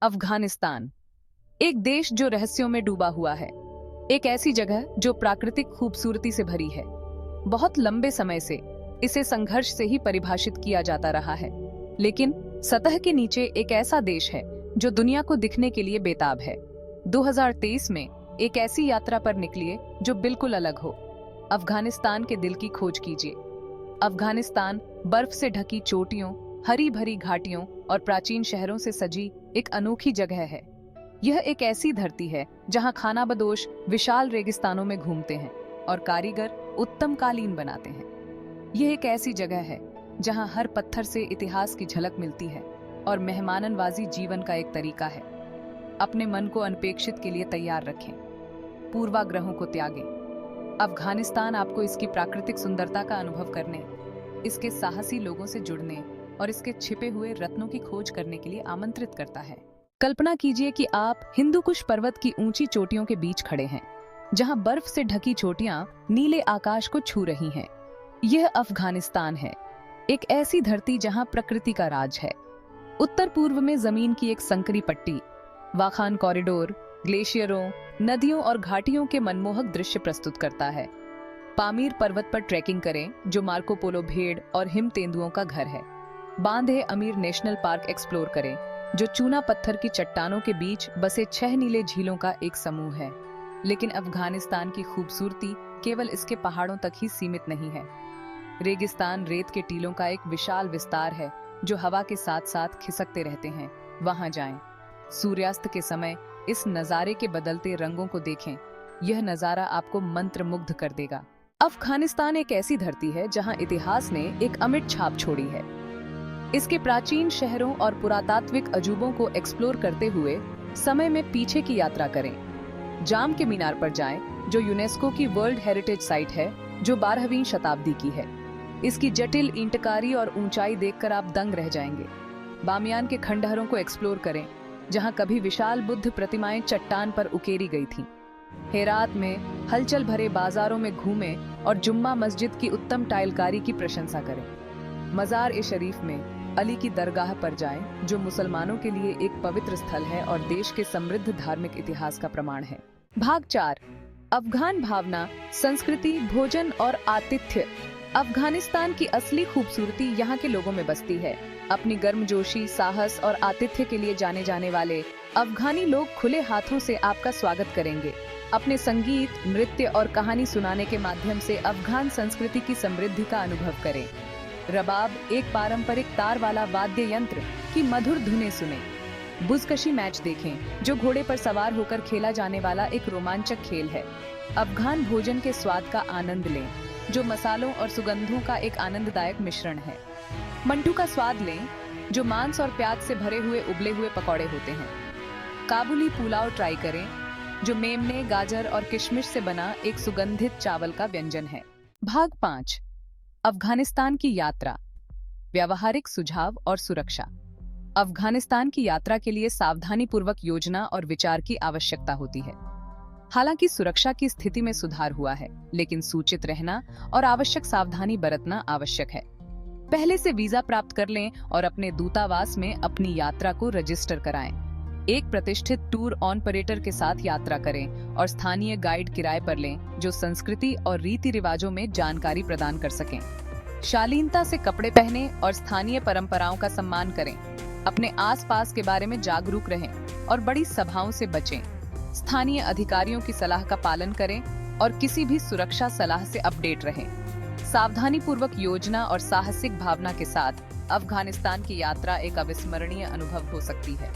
अफगानिस्तान एक देश जो रहस्यों में डूबा हुआ है। एक ऐसी जगह जो प्राकृतिक खूबसूरती से भरी है। बहुत लंबे समय से इसे संघर्ष से ही परिभाषित किया जाता रहा है, लेकिन सतह के नीचे एक ऐसा देश है जो दुनिया को दिखने के लिए बेताब है। 2023 में एक ऐसी यात्रा पर निकलिए जो बिल्कुल अलग हो। अफगानिस्तान के दिल की खोज कीजिए। अफगानिस्तान बर्फ से ढकी चोटियों, हरी भरी घाटियों और प्राचीन शहरों से सजी एक अनोखी जगह है। यह एक ऐसी धरती है जहां खानाबदोश विशाल रेगिस्तानों में घूमते हैं और कारीगर उत्तम कालीन बनाते हैं। यह एक ऐसी जगह है जहां हर पत्थर से इतिहास की झलक मिलती है और मेहमाननवाजी जीवन का एक तरीका है। अपने मन को अनपेक्षित के लिए तैयार रखें, पूर्वाग्रहों को त्यागें। अफगानिस्तान आपको इसकी प्राकृतिक सुंदरता का अनुभव करने, इसके साहसी लोगों से जुड़ने और इसके छिपे हुए रत्नों की खोज करने के लिए आमंत्रित करता है। कल्पना कीजिए कि आप हिंदुकुश पर्वत की ऊंची चोटियों के बीच खड़े हैं, जहां बर्फ से ढकी चोटियां नीले आकाश को छू रही हैं। यह अफगानिस्तान है, एक ऐसी धरती जहां प्रकृति का राज है। उत्तर पूर्व में जमीन की एक संकरी पट्टी, वाखान कॉरिडोर, ग्लेशियरों, नदियों और घाटियों के मनमोहक दृश्य प्रस्तुत करता है। पामीर पर्वत पर ट्रैकिंग करें, जो मार्को पोलो भेड़ और हिम तेंदुओं का घर है। बांधे अमीर नेशनल पार्क एक्सप्लोर करें, जो चूना पत्थर की चट्टानों के बीच बसे 6 नीले झीलों का एक समूह है। लेकिन अफगानिस्तान की खूबसूरती केवल इसके पहाड़ों तक ही सीमित नहीं है। रेगिस्तान रेत के टीलों का एक विशाल विस्तार है जो हवा के साथ साथ खिसकते रहते हैं। वहां जाएं। सूर्यास्त के समय इस नजारे के बदलते रंगों को देखें। यह नजारा आपको मंत्रमुग्ध कर देगा। अफगानिस्तान एक ऐसी धरती है जहां इतिहास ने एक अमिट छाप छोड़ी है। इसके प्राचीन शहरों और पुरातात्विक अजूबों को एक्सप्लोर करते हुए समय में पीछे की यात्रा करें। जाम के मीनार पर जाएं, जो यूनेस्को की वर्ल्ड हेरिटेज साइट है, जो 12वीं शताब्दी की है। इसकी जटिल ईंटकारी और ऊंचाई देखकर आप दंग रह जाएंगे। बामियान के खंडहरों को एक्सप्लोर करें, जहां कभी विशाल बुद्ध प्रतिमाएं चट्टान पर उकेरी गई थीं। हेरात में हलचल भरे बाजारों में घूमें और जुम्मा मस्जिद की उत्तम टाइलकारी की प्रशंसा करें। मज़ार-ए-शरीफ में अली की दरगाह पर जाएं, जो मुसलमानों के लिए एक पवित्र स्थल है और देश के समृद्ध धार्मिक इतिहास का प्रमाण है। भाग 4, अफगान भावना, संस्कृति, भोजन और आतिथ्य। अफगानिस्तान की असली खूबसूरती यहाँ के लोगों में बसती है। अपनी गर्मजोशी, साहस और आतिथ्य के लिए जाने जाने वाले अफगानी लोग खुले हाथों से आपका स्वागत करेंगे। अपने संगीत, नृत्य और कहानी सुनाने के माध्यम से अफगान संस्कृति की समृद्धि का अनुभव करें। रबाब, एक पारंपरिक तार वाला वाद्य यंत्र की मधुर धुनें सुने। बुज़कशी मैच देखें, जो घोड़े पर सवार होकर खेला जाने वाला एक रोमांचक खेल है। अफगान भोजन के स्वाद का आनंद लें, जो मसालों और सुगंधों का एक आनंददायक मिश्रण है। मंटू का स्वाद लें, जो मांस और प्याज से भरे हुए उबले हुए पकौड़े होते हैं। काबुली पुलाव ट्राई करें, जो मेमने, गाजर और किशमिश से बना एक सुगंधित चावल का व्यंजन है। भाग 5, अफगानिस्तान की यात्रा, व्यावहारिक सुझाव और सुरक्षा। अफगानिस्तान की यात्रा के लिए सावधानीपूर्वक योजना और विचार की आवश्यकता होती है। हालांकि सुरक्षा की स्थिति में सुधार हुआ है, लेकिन सूचित रहना और आवश्यक सावधानी बरतना आवश्यक है। पहले से वीजा प्राप्त कर लें और अपने दूतावास में अपनी यात्रा को रजिस्टर कराएं। एक प्रतिष्ठित टूर ऑपरेटर के साथ यात्रा करें और स्थानीय गाइड किराए पर लें, जो संस्कृति और रीति रिवाजों में जानकारी प्रदान कर सकें। शालीनता से कपड़े पहनें और स्थानीय परंपराओं का सम्मान करें। अपने आसपास के बारे में जागरूक रहें और बड़ी सभाओं से बचें। स्थानीय अधिकारियों की सलाह का पालन करें और किसी भी सुरक्षा सलाह से अपडेट रहें। सावधानीपूर्वक योजना और साहसिक भावना के साथ अफगानिस्तान की यात्रा एक अविस्मरणीय अनुभव हो सकती है।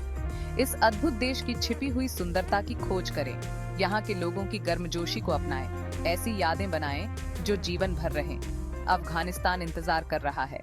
इस अद्भुत देश की छिपी हुई सुंदरता की खोज करें, यहाँ के लोगों की गर्मजोशी को अपनाएं, ऐसी यादें बनाएं जो जीवन भर रहें। अफगानिस्तान इंतजार कर रहा है।